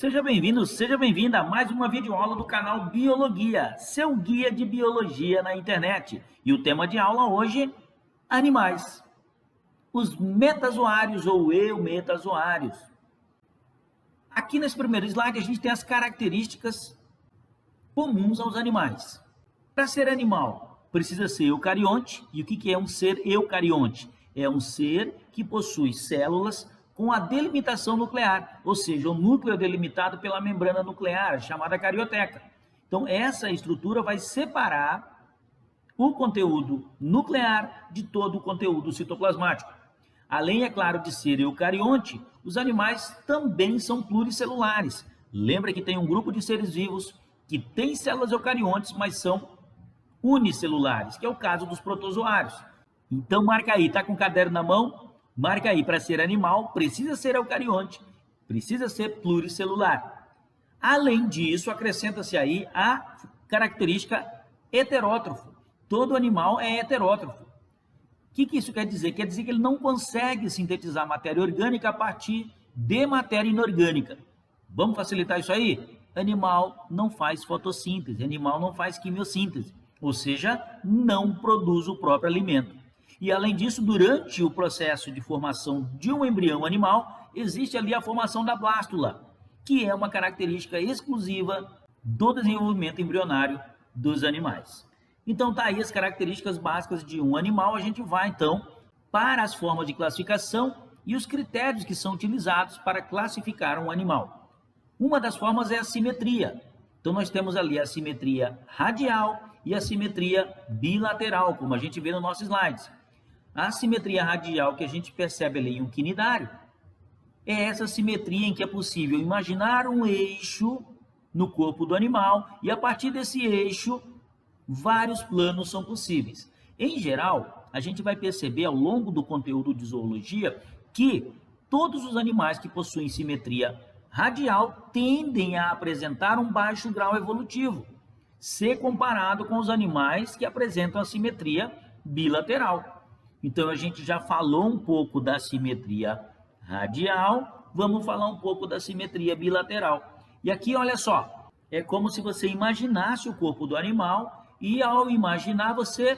Seja bem-vindo, seja bem-vinda a mais uma videoaula do canal Biologia, seu guia de biologia na internet. E o tema de aula hoje, animais. Os metazoários ou eumetazoários. Aqui nesse primeiro slide a gente tem as características comuns aos animais. Para ser animal, precisa ser eucarionte. E o que é um ser eucarionte? É um ser que possui células com a delimitação nuclear, ou seja, o núcleo é delimitado pela membrana nuclear, chamada carioteca. Então, essa estrutura vai separar o conteúdo nuclear de todo o conteúdo citoplasmático. Além, é claro, de ser eucarionte, os animais também são pluricelulares. Lembra que tem um grupo de seres vivos que tem células eucariontes, mas são unicelulares, que é o caso dos protozoários. Então, marca aí, tá com o caderno na mão? Marca aí, para ser animal, precisa ser eucarionte, precisa ser pluricelular. Além disso, acrescenta-se aí a característica heterótrofo. Todo animal é heterótrofo. O que isso quer dizer? Quer dizer que ele não consegue sintetizar matéria orgânica a partir de matéria inorgânica. Vamos facilitar isso aí? Animal não faz fotossíntese, animal não faz quimiossíntese, ou seja, não produz o próprio alimento. E, além disso, durante o processo de formação de um embrião animal, existe ali a formação da blástula, que é uma característica exclusiva do desenvolvimento embrionário dos animais. Então, tá aí as características básicas de um animal. A gente vai, então, para as formas de classificação e os critérios que são utilizados para classificar um animal. Uma das formas é a simetria. Então, nós temos ali a simetria radial e a simetria bilateral, como a gente vê no nosso slide. A simetria radial que a gente percebe ali em um quinidário é essa simetria em que é possível imaginar um eixo no corpo do animal e, a partir desse eixo, vários planos são possíveis. Em geral, a gente vai perceber ao longo do conteúdo de zoologia que todos os animais que possuem simetria radial tendem a apresentar um baixo grau evolutivo, se comparado com os animais que apresentam a simetria bilateral. Então, a gente já falou um pouco da simetria radial, vamos falar um pouco da simetria bilateral. E aqui, olha só, é como se você imaginasse o corpo do animal e, ao imaginar, você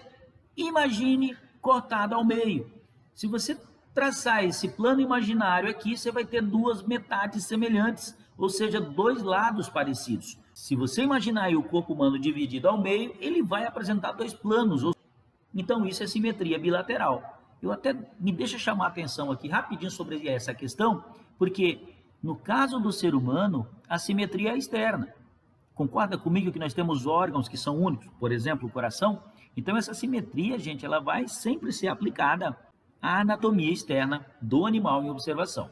imagine cortado ao meio. Se você traçar esse plano imaginário aqui, você vai ter duas metades semelhantes, ou seja, dois lados parecidos. Se você imaginar aí o corpo humano dividido ao meio, ele vai apresentar dois planos. Então, isso é simetria bilateral. Eu até me deixa chamar a atenção aqui rapidinho sobre essa questão, porque no caso do ser humano, a simetria é externa. Concorda comigo que nós temos órgãos que são únicos, por exemplo, o coração? Então, essa simetria, gente, ela vai sempre ser aplicada à anatomia externa do animal em observação.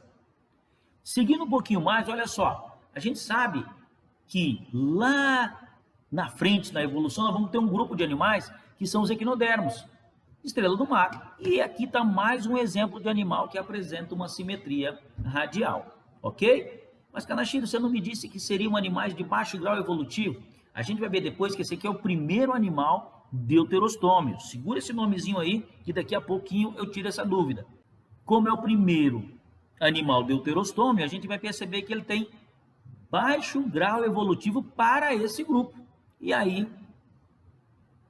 Seguindo um pouquinho mais, olha só, a gente sabe que lá na frente, na evolução, nós vamos ter um grupo de animais que são os equinodermos, estrela do mar. E aqui está mais um exemplo de animal que apresenta uma simetria radial, ok? Mas, Kanashiro, você não me disse que seriam animais de baixo grau evolutivo? A gente vai ver depois que esse aqui é o primeiro animal deuterostômio. Segura esse nomezinho aí, que daqui a pouquinho eu tiro essa dúvida. Como é o primeiro animal deuterostômio, a gente vai perceber que ele tem baixo grau evolutivo para esse grupo. E aí,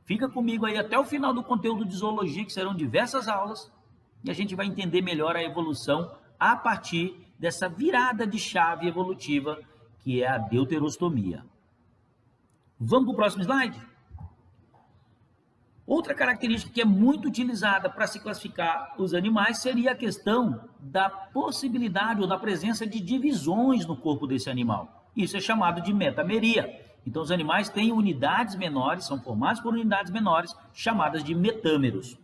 fica comigo aí até o final do conteúdo de zoologia, que serão diversas aulas, e a gente vai entender melhor a evolução a partir dessa virada de chave evolutiva, que é a deuterostomia. Vamos para o próximo slide? Outra característica que é muito utilizada para se classificar os animais seria a questão da possibilidade ou da presença de divisões no corpo desse animal. Isso é chamado de metameria. Então, os animais têm unidades menores, são formados por unidades menores, chamadas de metâmeros.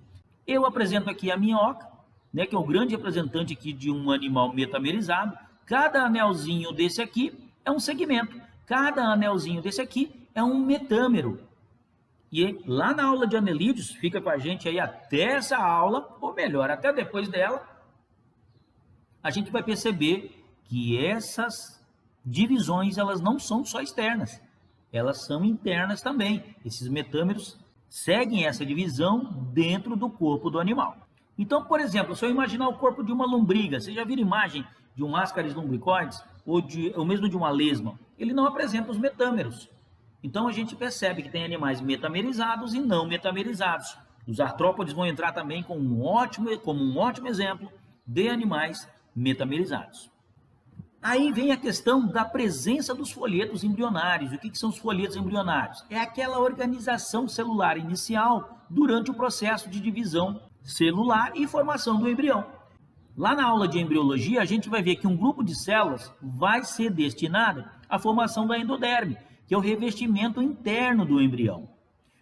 Eu apresento aqui a minhoca, né, que é o grande representante aqui de um animal metamerizado. Cada anelzinho desse aqui é um segmento. Cada anelzinho desse aqui é um metâmero. E lá na aula de anelídeos, fica com a gente aí até essa aula, ou melhor, até depois dela, a gente vai perceber que essas divisões, elas não são só externas. Elas são internas também. Esses metâmeros seguem essa divisão dentro do corpo do animal. Então, por exemplo, se eu imaginar o corpo de uma lombriga, você já viu imagem de um Ascaris lumbricoides? ou mesmo de uma lesma, ele não apresenta os metâmeros. Então a gente percebe que tem animais metamerizados e não metamerizados. Os artrópodes vão entrar também como um ótimo exemplo de animais metamerizados. Aí vem a questão da presença dos folhetos embrionários. O que são os folhetos embrionários? É aquela organização celular inicial durante o processo de divisão celular e formação do embrião. Lá na aula de embriologia, a gente vai ver que um grupo de células vai ser destinado à formação da endoderme, que é o revestimento interno do embrião.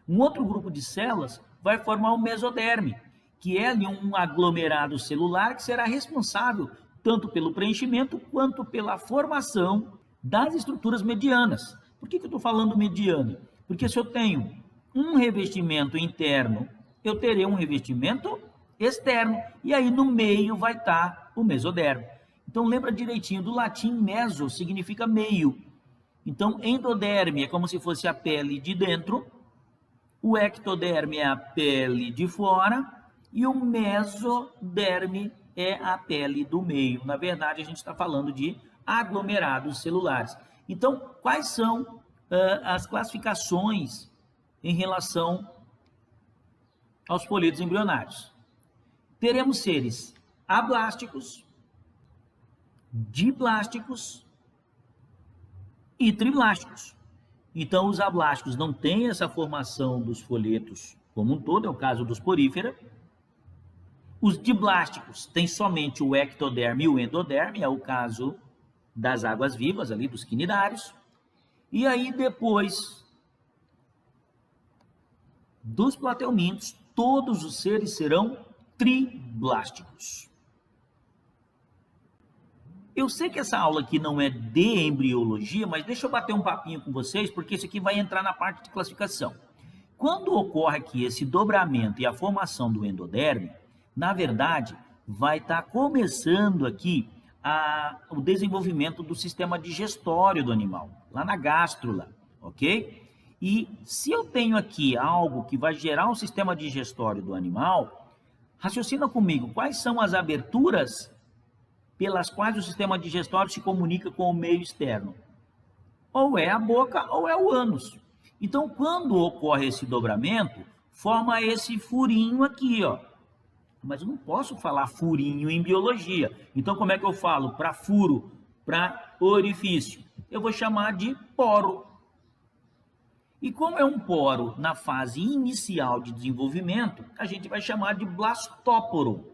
Um outro grupo de células vai formar o mesoderme, que é ali um aglomerado celular que será responsável tanto pelo preenchimento quanto pela formação das estruturas medianas. Por que eu estou falando mediana? Porque se eu tenho um revestimento interno, eu terei um revestimento externo, e aí no meio vai estar o mesoderme. Então lembra direitinho, do latim meso significa meio. Então endoderme é como se fosse a pele de dentro, o ectoderme é a pele de fora e o mesoderme é a pele do meio. Na verdade, a gente está falando de aglomerados celulares. Então, quais são as classificações em relação aos folhetos embrionários? Teremos seres ablásticos, diblásticos e triblásticos. Então, os ablásticos não têm essa formação dos folhetos como um todo, é o caso dos porífera. Os diblásticos têm somente o ectoderme e o endoderme, é o caso das águas-vivas, ali dos quinidários. E aí, depois dos plateumintos, todos os seres serão triblásticos. Eu sei que essa aula aqui não é de embriologia, mas deixa eu bater um papinho com vocês, porque isso aqui vai entrar na parte de classificação. Quando ocorre aqui esse dobramento e a formação do endoderme, na verdade, vai estar começando aqui o desenvolvimento do sistema digestório do animal, lá na gástrula, ok? E se eu tenho aqui algo que vai gerar um sistema digestório do animal, raciocina comigo, quais são as aberturas pelas quais o sistema digestório se comunica com o meio externo? Ou é a boca ou é o ânus. Então, quando ocorre esse dobramento, forma esse furinho aqui, ó. Mas eu não posso falar furinho em biologia. Então, como é que eu falo para furo, para orifício? Eu vou chamar de poro. E como é um poro na fase inicial de desenvolvimento, a gente vai chamar de blastóporo.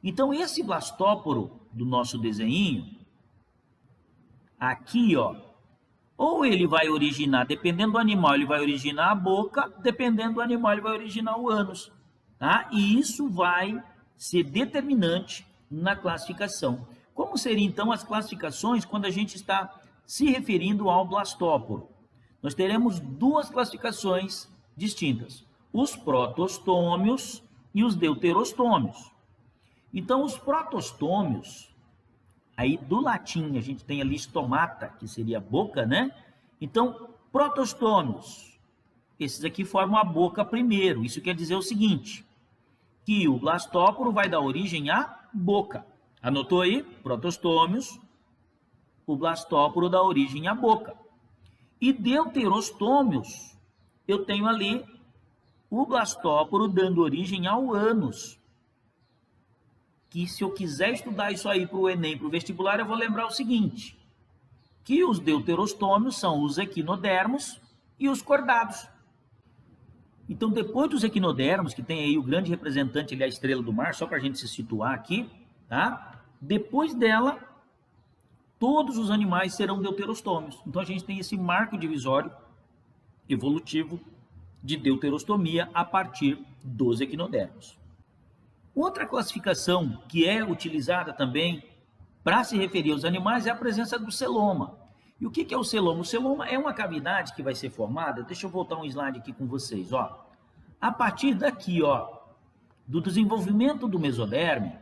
Então, esse blastóporo do nosso desenho, aqui, ó, ou ele vai originar, dependendo do animal, ele vai originar a boca, dependendo do animal, ele vai originar o ânus. Tá? E isso vai ser determinante na classificação. Como seriam, então, as classificações quando a gente está se referindo ao blastóporo? Nós teremos duas classificações distintas, os protostômios e os deuterostômios. Então, os protostômios, aí do latim a gente tem ali stomata, que seria a boca, né? Então, protostômios, esses aqui formam a boca primeiro. Isso quer dizer o seguinte, que o blastóporo vai dar origem à boca. Anotou aí? Protostômios, o blastóporo dá origem à boca. E deuterostômios, eu tenho ali o blastóporo dando origem ao ânus. Que se eu quiser estudar isso aí para o Enem, para o vestibular, eu vou lembrar o seguinte, que os deuterostômios são os equinodermos e os cordados. Então, depois dos equinodermos, que tem aí o grande representante, ali, a estrela do mar, só para a gente se situar aqui, tá? Depois dela, todos os animais serão deuterostômios. Então, a gente tem esse marco divisório evolutivo de deuterostomia a partir dos equinodermos. Outra classificação que é utilizada também para se referir aos animais é a presença do celoma. E o que é o celoma? O celoma é uma cavidade que vai ser formada, deixa eu voltar um slide aqui com vocês, ó. A partir daqui, ó, do desenvolvimento do mesoderme,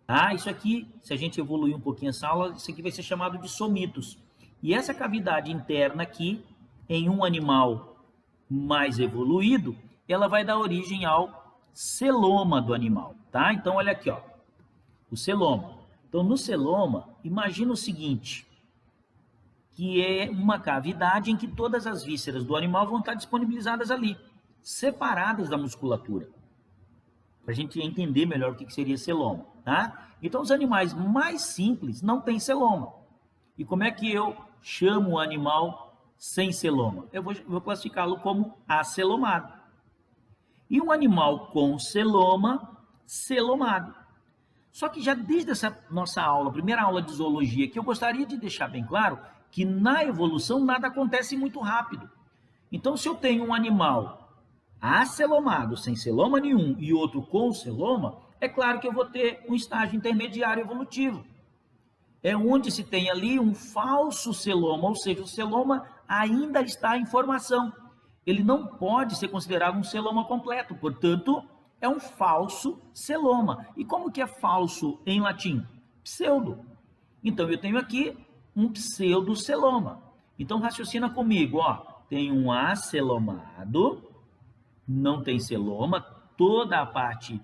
tá? Isso aqui, se a gente evoluir um pouquinho essa aula, isso aqui vai ser chamado de somitos. E essa cavidade interna aqui, em um animal mais evoluído, ela vai dar origem ao celoma do animal, tá? Então, olha aqui, ó, o celoma. Então, no celoma, imagina o seguinte, que é uma cavidade em que todas as vísceras do animal vão estar disponibilizadas ali, separadas da musculatura, para a gente entender melhor o que seria celoma, tá? Então, os animais mais simples não têm celoma. E como é que eu chamo o animal sem celoma? Eu vou classificá-lo como acelomado. E um animal com celoma, celomado. Só que já desde essa nossa aula, primeira aula de zoologia, que eu gostaria de deixar bem claro que na evolução nada acontece muito rápido. Então, se eu tenho um animal acelomado, sem celoma nenhum, e outro com celoma, é claro que eu vou ter um estágio intermediário evolutivo. É onde se tem ali um falso celoma, ou seja, o celoma ainda está em formação. Ele não pode ser considerado um celoma completo, portanto, é um falso celoma. E como que é falso em latim? Pseudo. Então, eu tenho aqui um pseudoceloma. Então, raciocina comigo, ó. Tem um acelomado, não tem celoma, toda a parte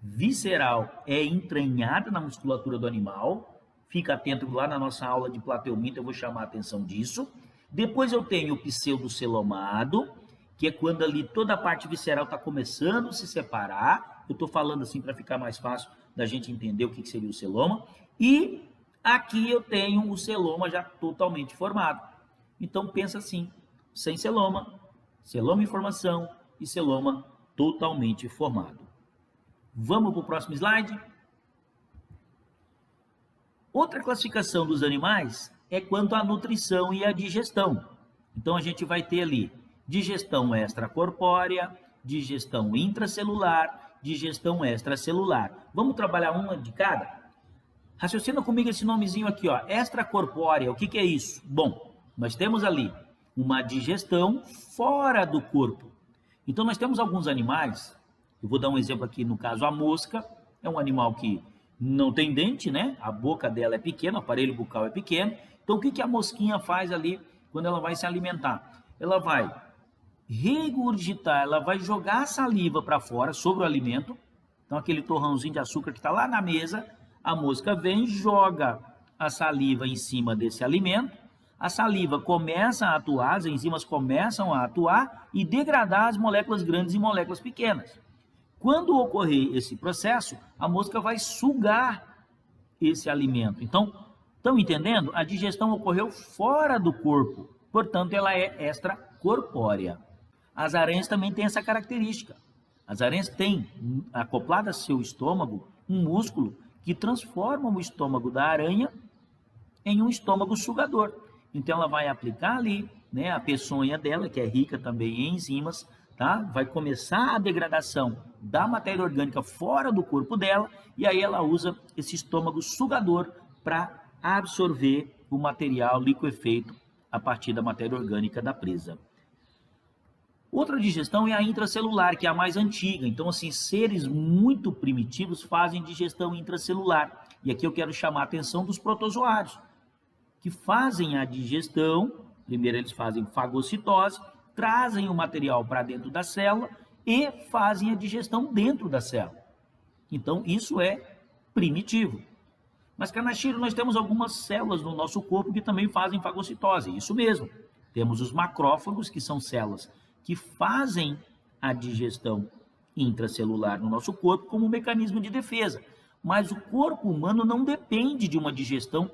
visceral é entranhada na musculatura do animal. Fica atento lá na nossa aula de plateuminto, eu vou chamar a atenção disso. Depois eu tenho o pseudocelomado, que é quando ali toda a parte visceral está começando a se separar. Eu estou falando assim para ficar mais fácil da gente entender o que seria o celoma. E aqui eu tenho o celoma já totalmente formado. Então pensa assim, sem celoma, celoma em formação e celoma totalmente formado. Vamos para o próximo slide? Outra classificação dos animais é quanto à nutrição e à digestão. Então a gente vai ter ali digestão extracorpórea, digestão intracelular, digestão extracelular. Vamos trabalhar uma de cada? Raciocina comigo esse nomezinho aqui, ó, extracorpórea. O que é isso? Bom, nós temos ali uma digestão fora do corpo. Então nós temos alguns animais, eu vou dar um exemplo aqui, no caso a mosca, é um animal que não tem dente, né? A boca dela é pequena, o aparelho bucal é pequeno. Então o que a mosquinha faz ali quando ela vai se alimentar? Ela vai regurgitar, ela vai jogar a saliva para fora sobre o alimento. Então aquele torrãozinho de açúcar que está lá na mesa, a mosca vem, joga a saliva em cima desse alimento, a saliva começa a atuar, as enzimas começam a atuar e degradar as moléculas grandes em moléculas pequenas. Quando ocorrer esse processo, a mosca vai sugar esse alimento. Então, estão entendendo? A digestão ocorreu fora do corpo, portanto ela é extracorpórea. As aranhas também têm essa característica. As aranhas têm acoplado a seu estômago um músculo que transforma o estômago da aranha em um estômago sugador. Então ela vai aplicar ali, né, a peçonha dela, que é rica também em enzimas, tá? Vai começar a degradação da matéria orgânica fora do corpo dela e aí ela usa esse estômago sugador para absorver o material liquefeito a partir da matéria orgânica da presa. Outra digestão é a intracelular, que é a mais antiga. Então, assim, seres muito primitivos fazem digestão intracelular. E aqui eu quero chamar a atenção dos protozoários, que fazem a digestão. Primeiro eles fazem fagocitose, trazem o material para dentro da célula e fazem a digestão dentro da célula. Então, isso é primitivo. Mas, Kanashiro, nós temos algumas células no nosso corpo que também fazem fagocitose. Isso mesmo. Temos os macrófagos, que são células que fazem a digestão intracelular no nosso corpo como um mecanismo de defesa. Mas o corpo humano não depende de uma digestão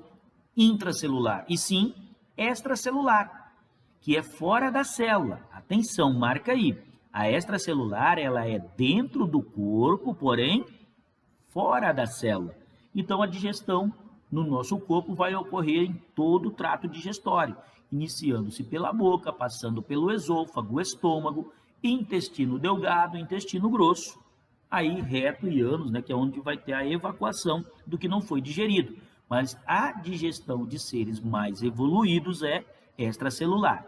intracelular, e sim extracelular, que é fora da célula. Atenção, marca aí. A extracelular, ela é dentro do corpo, porém fora da célula. Então a digestão no nosso corpo vai ocorrer em todo o trato digestório, iniciando-se pela boca, passando pelo esôfago, estômago, intestino delgado, intestino grosso, aí reto e ânus, né, que é onde vai ter a evacuação do que não foi digerido. Mas a digestão de seres mais evoluídos é extracelular.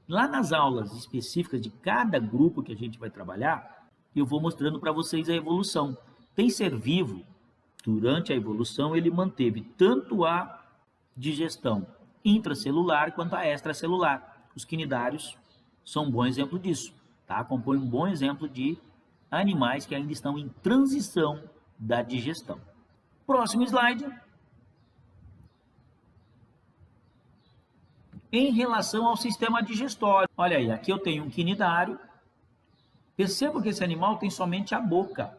Lá nas aulas específicas de cada grupo que a gente vai trabalhar, eu vou mostrando para vocês a evolução. Tem ser vivo, durante a evolução, ele manteve tanto a digestão intracelular quanto a extracelular. Os quinidários são um bom exemplo disso, tá? Compõem um bom exemplo de animais que ainda estão em transição da digestão. Próximo slide. em relação ao sistema digestório. Olha aí, aqui eu tenho um quinidário. Perceba que esse animal tem somente a boca.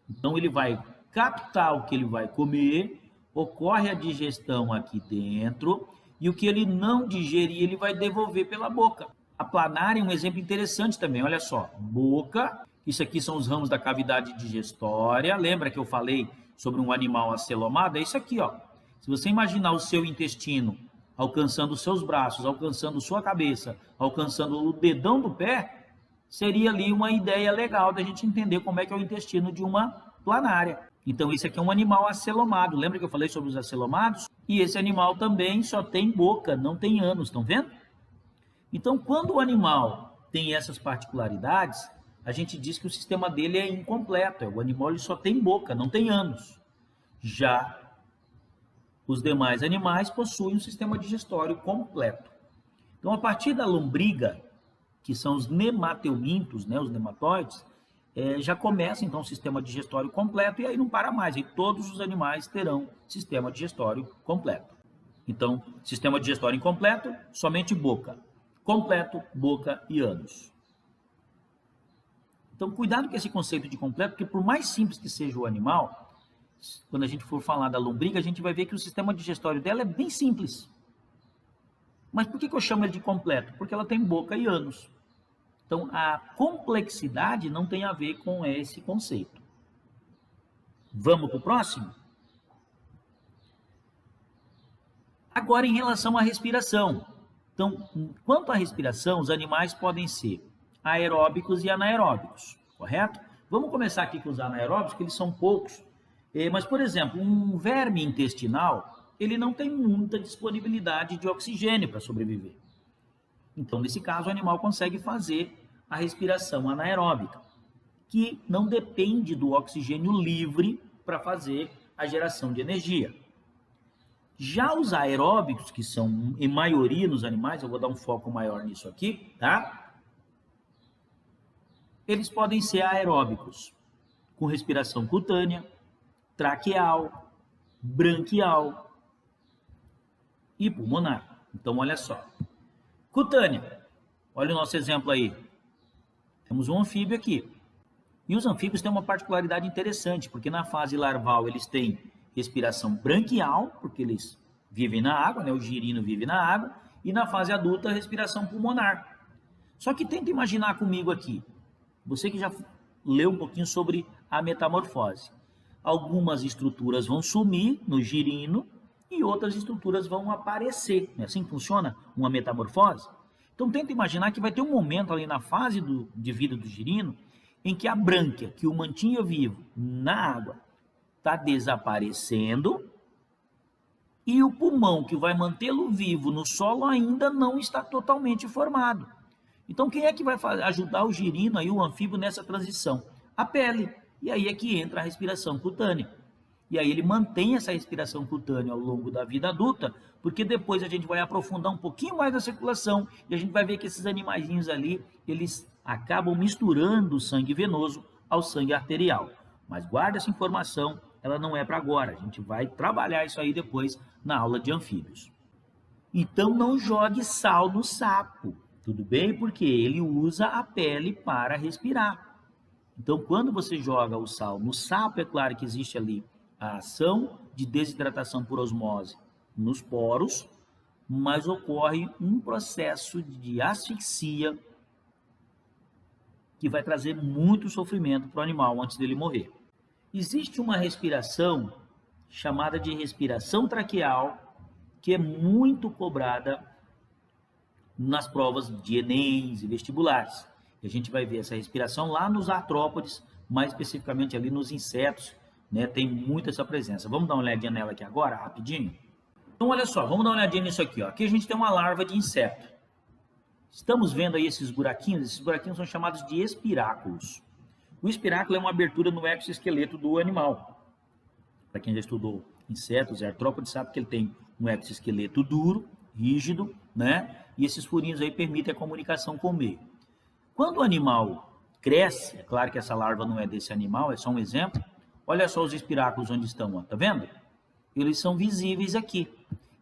Então ele vai captar o que ele vai comer, ocorre a digestão aqui dentro, e o que ele não digerir, ele vai devolver pela boca. A planária é um exemplo interessante também, olha só, boca, isso aqui são os ramos da cavidade digestória, lembra que eu falei sobre um animal acelomado? É isso aqui, ó. Se você imaginar o seu intestino alcançando os seus braços, alcançando sua cabeça, alcançando o dedão do pé, seria ali uma ideia legal da gente entender como é que é o intestino de uma planária. Então, esse aqui é um animal acelomado. Lembra que eu falei sobre os acelomados? E esse animal também só tem boca, não tem ânus, estão vendo? Então, quando o animal tem essas particularidades, a gente diz que o sistema dele é incompleto. O animal ele só tem boca, não tem ânus. Já os demais animais possuem um sistema digestório completo. Então, a partir da lombriga, que são os nemateumintos, né, os nematóides, já começa então o sistema digestório completo e aí não para mais, e todos os animais terão sistema digestório completo. Então, sistema digestório incompleto, somente boca. Completo, boca e ânus. Então, cuidado com esse conceito de completo, porque por mais simples que seja o animal, quando a gente for falar da lombriga, a gente vai ver que o sistema digestório dela é bem simples. Mas por que eu chamo ele de completo? Porque ela tem boca e ânus. Então, a complexidade não tem a ver com esse conceito. Vamos para o próximo? Agora, em relação à respiração. Então, quanto à respiração, os animais podem ser aeróbicos e anaeróbicos, correto? Vamos começar aqui com os anaeróbicos, que eles são poucos. Mas, por exemplo, um verme intestinal, ele não tem muita disponibilidade de oxigênio para sobreviver. Então, nesse caso, o animal consegue fazer a respiração anaeróbica, que não depende do oxigênio livre para fazer a geração de energia. Já os aeróbicos, que são em maioria nos animais, eu vou dar um foco maior nisso aqui, tá? Eles podem ser aeróbicos, com respiração cutânea, traqueal, branquial e pulmonar. Então, olha só. Cutânea. Olha o nosso exemplo aí. Temos um anfíbio aqui. E os anfíbios têm uma particularidade interessante, porque na fase larval eles têm respiração branquial, porque eles vivem na água, né? O girino vive na água, e na fase adulta respiração pulmonar. Só que tenta imaginar comigo aqui, você que já leu um pouquinho sobre a metamorfose. Algumas estruturas vão sumir no girino e outras estruturas vão aparecer. É assim que funciona uma metamorfose? Então tenta imaginar que vai ter um momento ali na fase de vida do girino em que a brânquia, que o mantinha vivo na água, está desaparecendo e o pulmão, que vai mantê-lo vivo no solo, ainda não está totalmente formado. Então quem é que vai ajudar o girino, aí, o anfíbio, nessa transição? A pele. E aí é que entra a respiração cutânea. E aí ele mantém essa respiração cutânea ao longo da vida adulta, porque depois a gente vai aprofundar um pouquinho mais na circulação e a gente vai ver que esses animaizinhos ali, eles acabam misturando o sangue venoso ao sangue arterial. Mas guarda essa informação, ela não é para agora. A gente vai trabalhar isso aí depois na aula de anfíbios. Então não jogue sal no sapo, tudo bem? Porque ele usa a pele para respirar. Então quando você joga o sal no sapo, é claro que existe ali a ação de desidratação por osmose nos poros, mas ocorre um processo de asfixia que vai trazer muito sofrimento para o animal antes dele morrer. Existe uma respiração chamada de respiração traqueal, que é muito cobrada nas provas de Enem e vestibulares. E a gente vai ver essa respiração lá nos artrópodes, mais especificamente ali nos insetos, né? Tem muito essa presença. Vamos dar uma olhadinha nela aqui agora, rapidinho? Então, olha só, vamos dar uma olhadinha nisso aqui, ó. Aqui a gente tem uma larva de inseto. Estamos vendo aí esses buraquinhos são chamados de espiráculos. O espiráculo é uma abertura no exoesqueleto do animal. Para quem já estudou insetos e artrópodes, sabe que ele tem um exoesqueleto duro, rígido, né? E esses furinhos aí permitem a comunicação com o meio. Quando o animal cresce, é claro que essa larva não é desse animal, é só um exemplo. Olha só os espiráculos onde estão, ó, tá vendo? Eles são visíveis aqui.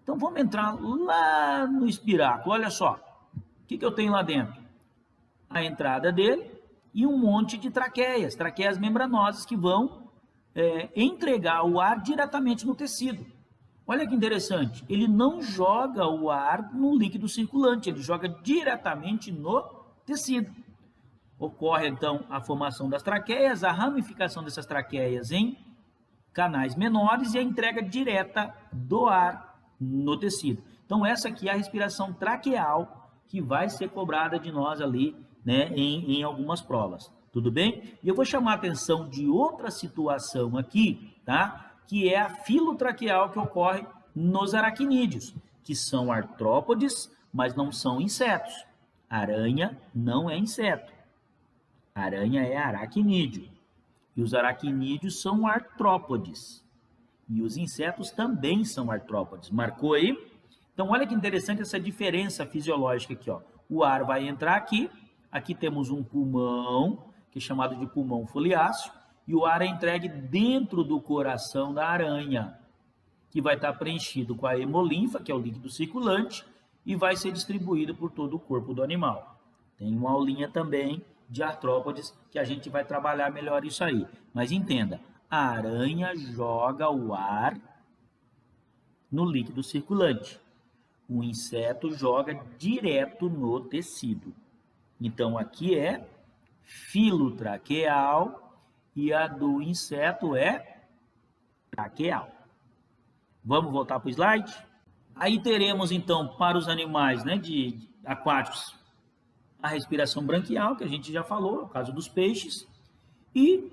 Então, Então vamos entrar lá no espiráculo. Olha só, o que eu tenho lá dentro? A entrada dele e um monte de traqueias membranosas que vão entregar o ar diretamente no tecido. Olha que interessante, ele não joga o ar no líquido circulante, ele joga diretamente no tecido. Ocorre então a formação das traqueias, a ramificação dessas traqueias em canais menores e a entrega direta do ar no tecido. Então essa aqui é a respiração traqueal que vai ser cobrada de nós ali, né, em algumas provas. Tudo bem? E eu vou chamar a atenção de outra situação aqui, tá? Que é a filotraqueal que ocorre nos aracnídeos, que são artrópodes, mas não são insetos. Aranha não é inseto. Aranha é aracnídeo. E os aracnídeos são artrópodes. E os insetos também são artrópodes. Marcou aí? Então, olha que interessante essa diferença fisiológica aqui, ó. O ar vai entrar aqui. Aqui temos um pulmão, que é chamado de pulmão foliáceo. E o ar é entregue dentro do coração da aranha, que vai estar preenchido com a hemolinfa, que é o líquido circulante, e vai ser distribuído por todo o corpo do animal. Tem uma aulinha também de artrópodes que a gente vai trabalhar melhor isso aí. Mas entenda, a aranha joga o ar no líquido circulante. O inseto joga direto no tecido. Então aqui é filotraqueal e a do inseto é traqueal. Vamos voltar para o slide? Aí teremos então para os animais, né, de aquáticos a respiração branquial, que a gente já falou, no caso dos peixes, e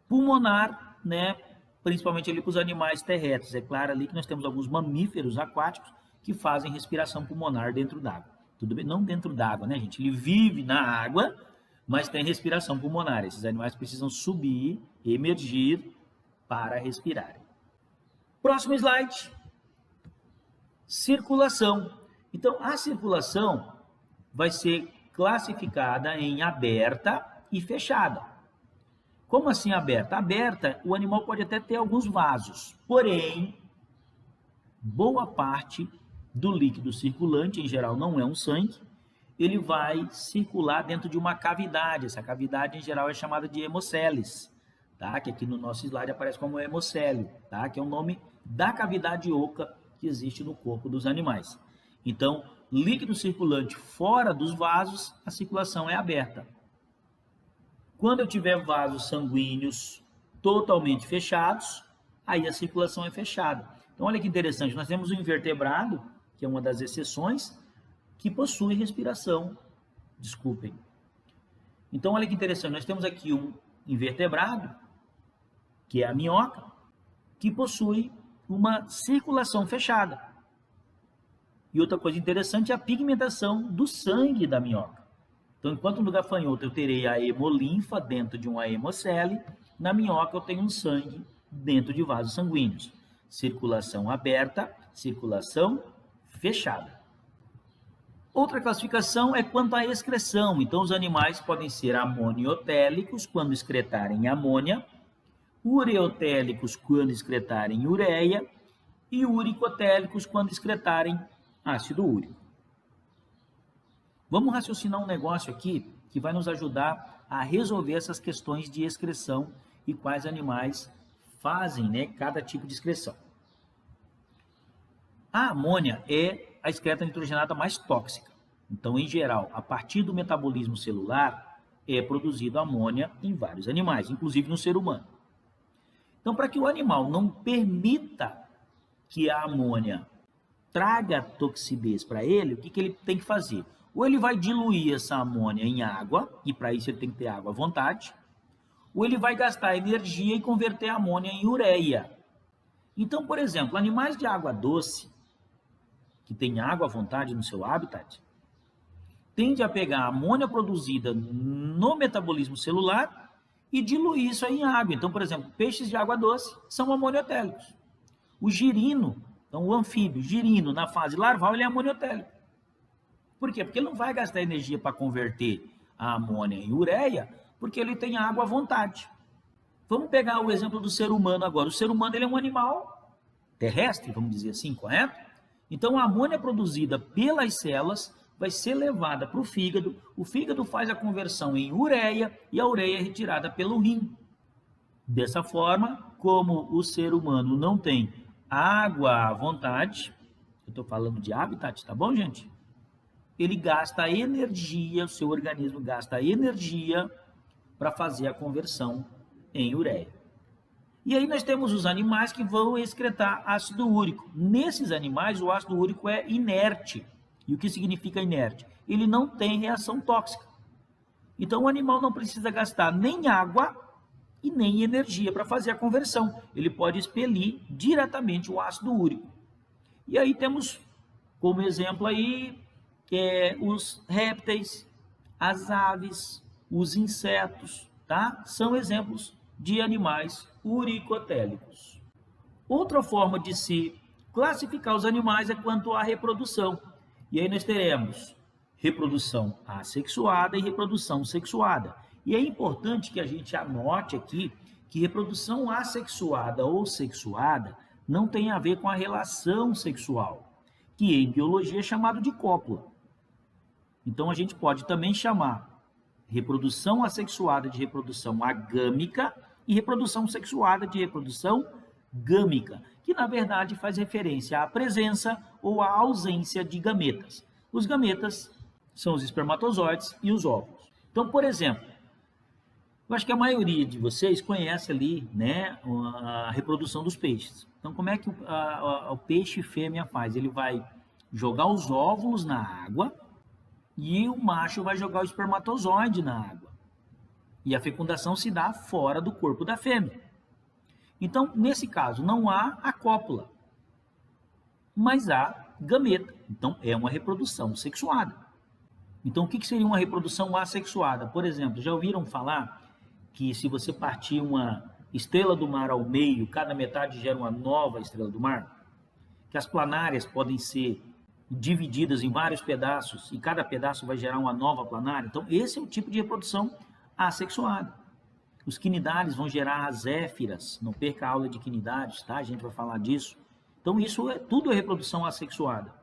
pulmonar, né, principalmente ali para os animais terrestres. É claro ali que nós temos alguns mamíferos aquáticos que fazem respiração pulmonar dentro d'água. Tudo bem? Não dentro d'água, né, gente? Ele vive na água, mas tem respiração pulmonar. Esses animais precisam subir, emergir para respirar. Próximo slide. Circulação. Então, a circulação vai ser classificada em aberta e fechada. Como assim aberta? Aberta, o animal pode até ter alguns vasos, porém, boa parte do líquido circulante, em geral não é um sangue, ele vai circular dentro de uma cavidade. Essa cavidade, em geral, é chamada de hemoceles, tá? Que aqui no nosso slide aparece como hemocélio, tá? Que é o nome da cavidade oca que existe no corpo dos animais. Então, líquido circulante fora dos vasos, a circulação é aberta. Quando eu tiver vasos sanguíneos totalmente fechados, aí a circulação é fechada. Então, olha que interessante, nós temos o invertebrado, que é uma das exceções, que possui respiração. Desculpem. Então, olha que interessante, nós temos aqui um invertebrado, que é a minhoca, que possui uma circulação fechada. E outra coisa interessante é a pigmentação do sangue da minhoca. Então, enquanto no gafanhoto eu terei a hemolinfa dentro de uma hemocele, na minhoca eu tenho um sangue dentro de vasos sanguíneos. Circulação aberta, circulação fechada. Outra classificação é quanto à excreção. Então, os animais podem ser amoniotélicos quando excretarem amônia, ureotélicos quando excretarem ureia e uricotélicos quando excretarem ácido úrico. Vamos raciocinar um negócio aqui que vai nos ajudar a resolver essas questões de excreção e quais animais fazem, né, cada tipo de excreção. A amônia é a excreta nitrogenada mais tóxica. Então, em geral, a partir do metabolismo celular, é produzido amônia em vários animais, inclusive no ser humano. Então, para que o animal não permita que a amônia traga toxidez para ele, o que ele tem que fazer? Ou ele vai diluir essa amônia em água, e para isso ele tem que ter água à vontade, ou ele vai gastar energia e converter a amônia em ureia. Então, por exemplo, animais de água doce, que têm água à vontade no seu habitat, tende a pegar a amônia produzida no metabolismo celular e diluir isso aí em água. Então, por exemplo, peixes de água doce são amoniotélicos. O girino, então o anfíbio, girino, na fase larval, ele é amoniotélico. Por quê? Porque ele não vai gastar energia para converter a amônia em ureia, porque ele tem água à vontade. Vamos pegar o exemplo do ser humano agora. O ser humano ele é um animal terrestre, vamos dizer assim, correto? Então, a amônia produzida pelas células vai ser levada para o fígado faz a conversão em ureia e a ureia é retirada pelo rim. Dessa forma, como o ser humano não tem água à vontade, eu estou falando de habitat, tá bom, gente? Ele gasta energia, o seu organismo gasta energia para fazer a conversão em ureia. E aí nós temos os animais que vão excretar ácido úrico. Nesses animais, o ácido úrico é inerte. E o que significa inerte? Ele não tem reação tóxica. Então o animal não precisa gastar nem água e nem energia para fazer a conversão. Ele pode expelir diretamente o ácido úrico. E aí temos como exemplo aí os répteis, as aves, os insetos, tá? São exemplos de animais uricotélicos. Outra forma de se classificar os animais é quanto à reprodução. E aí nós teremos reprodução assexuada e reprodução sexuada. E é importante que a gente anote aqui que reprodução assexuada ou sexuada não tem a ver com a relação sexual, que em biologia é chamado de cópula. Então a gente pode também chamar reprodução assexuada de reprodução agâmica e reprodução sexuada de reprodução gâmica, que na verdade faz referência à presença ou à ausência de gametas. Os gametas são os espermatozoides e os óvulos. Então, por exemplo, eu acho que a maioria de vocês conhece ali, né, a reprodução dos peixes. Então, como é que o peixe fêmea faz? Ele vai jogar os óvulos na água e o macho vai jogar o espermatozoide na água. E a fecundação se dá fora do corpo da fêmea. Então, nesse caso, não há a cópula, mas há gameta. Então, é uma reprodução sexuada. Então, o que seria uma reprodução assexuada? Por exemplo, já ouviram falar que se você partir uma estrela do mar ao meio, cada metade gera uma nova estrela do mar? Que as planárias podem ser divididas em vários pedaços e cada pedaço vai gerar uma nova planária? Então, esse é o tipo de reprodução assexuada. Os quinidários vão gerar as éfiras, não perca a aula de quinidários, tá? A gente vai falar disso. Então, isso tudo é reprodução assexuada.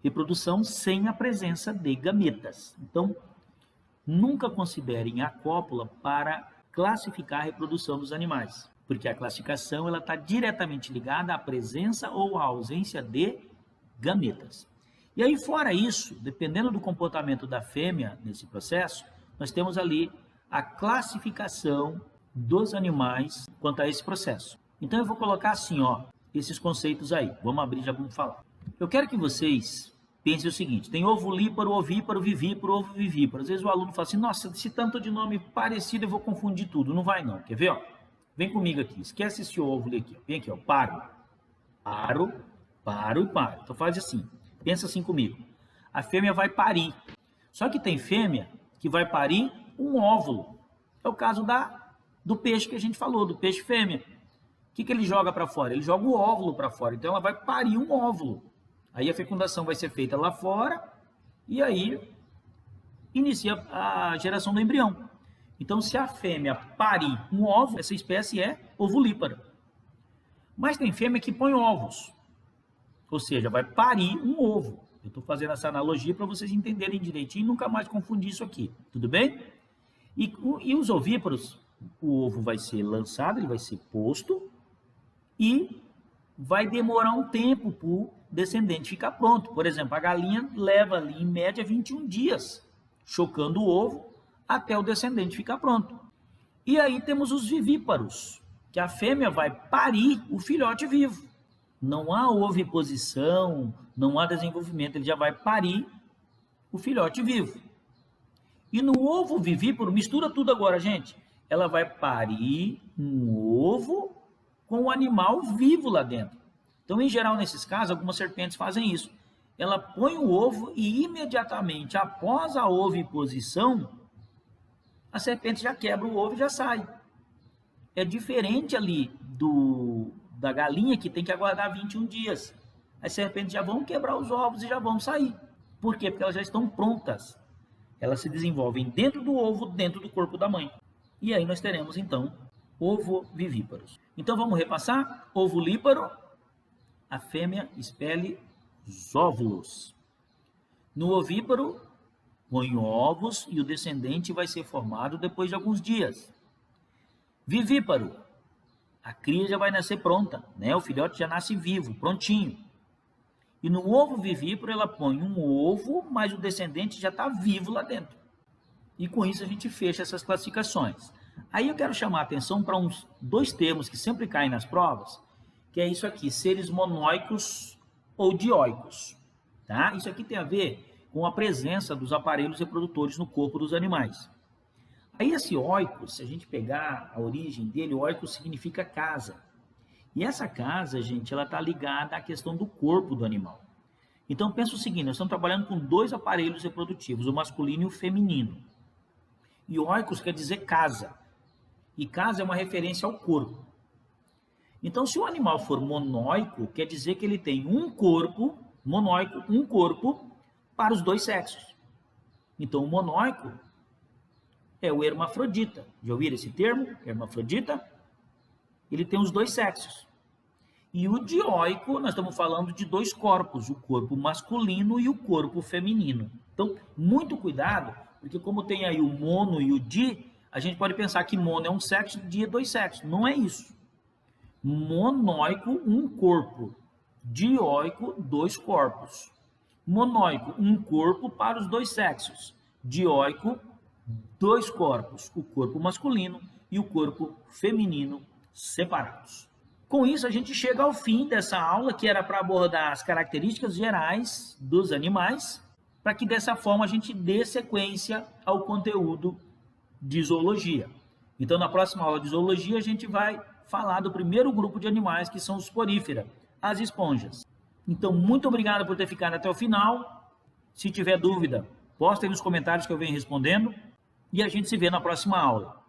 Reprodução sem a presença de gametas. Então, nunca considerem a cópula para classificar a reprodução dos animais, porque a classificação ela está diretamente ligada à presença ou à ausência de gametas. E aí, fora isso, dependendo do comportamento da fêmea nesse processo, nós temos ali a classificação dos animais quanto a esse processo. Então, eu vou colocar assim, ó, esses conceitos aí. Vamos abrir, já vamos falar. Eu quero que vocês pensem o seguinte, tem ovolíparo, ovíparo, vivíparo, ovovivíparo. Às vezes o aluno fala assim, nossa, se tanto de nome parecido eu vou confundir tudo. Não vai não, quer ver? Ó? Vem comigo aqui, esquece esse óvulo aqui. Ó. Vem aqui, ó, paro e paro. Então faz assim, pensa assim comigo. A fêmea vai parir. Só que tem fêmea que vai parir um óvulo. É o caso do peixe que a gente falou, do peixe fêmea. O que ele joga para fora? Ele joga o óvulo para fora. Então ela vai parir um óvulo. Aí a fecundação vai ser feita lá fora e aí inicia a geração do embrião. Então, se a fêmea parir um óvulo, essa espécie é ovulípara. Mas tem fêmea que põe ovos, ou seja, vai parir um ovo. Eu estou fazendo essa analogia para vocês entenderem direitinho e nunca mais confundir isso aqui, tudo bem? E os ovíparos, o ovo vai ser lançado, ele vai ser posto e vai demorar um tempo para o descendente ficar pronto. Por exemplo, a galinha leva ali em média 21 dias, chocando o ovo até o descendente ficar pronto. E aí temos os vivíparos, que a fêmea vai parir o filhote vivo. Não há oviposição, não há desenvolvimento, ele já vai parir o filhote vivo. E no ovo vivíparo, mistura tudo agora, gente. Ela vai parir um ovo com o animal vivo lá dentro. Então, em geral, nesses casos, algumas serpentes fazem isso. Ela põe o ovo e imediatamente após a oviposição, a serpente já quebra o ovo e já sai. É diferente ali da galinha que tem que aguardar 21 dias. As serpentes já vão quebrar os ovos e já vão sair. Por quê? Porque elas já estão prontas. Elas se desenvolvem dentro do ovo, dentro do corpo da mãe. E aí nós teremos, então, ovovivíparos. Então, vamos repassar. Ovulíparo, a fêmea expele os óvulos. No ovíparo, põe ovos e o descendente vai ser formado depois de alguns dias. Vivíparo, a cria já vai nascer pronta, né? O filhote já nasce vivo, prontinho. E no ovo vivíparo ela põe um ovo, mas o descendente já está vivo lá dentro. E com isso a gente fecha essas classificações. Aí eu quero chamar a atenção para uns dois termos que sempre caem nas provas, que é isso aqui, seres monóicos ou dioicos. Tá? Isso aqui tem a ver com a presença dos aparelhos reprodutores no corpo dos animais. Aí esse oikos, se a gente pegar a origem dele, oikos significa casa. E essa casa, gente, ela está ligada à questão do corpo do animal. Então pensa o seguinte, nós estamos trabalhando com dois aparelhos reprodutivos, o masculino e o feminino. E oikos quer dizer casa. E casa é uma referência ao corpo. Então se o animal for monóico, quer dizer que ele tem um corpo, monóico, um corpo para os dois sexos. Então o monóico é o hermafrodita. Já ouviram esse termo? Hermafrodita? Ele tem os dois sexos. E o dioico, nós estamos falando de dois corpos, o corpo masculino e o corpo feminino. Então, muito cuidado, porque como tem aí o mono e o di, a gente pode pensar que mono é um sexo, di é dois sexos. Não é isso. Monóico, um corpo. Dioico, dois corpos. Monóico, um corpo para os dois sexos. Dioico, dois corpos, o corpo masculino e o corpo feminino separados. Com isso, a gente chega ao fim dessa aula, que era para abordar as características gerais dos animais, para que dessa forma a gente dê sequência ao conteúdo de zoologia. Então, na próxima aula de zoologia, a gente vai falar do primeiro grupo de animais, que são os porífera, as esponjas. Então, muito obrigado por ter ficado até o final. Se tiver dúvida, posta aí nos comentários que eu venho respondendo. E a gente se vê na próxima aula.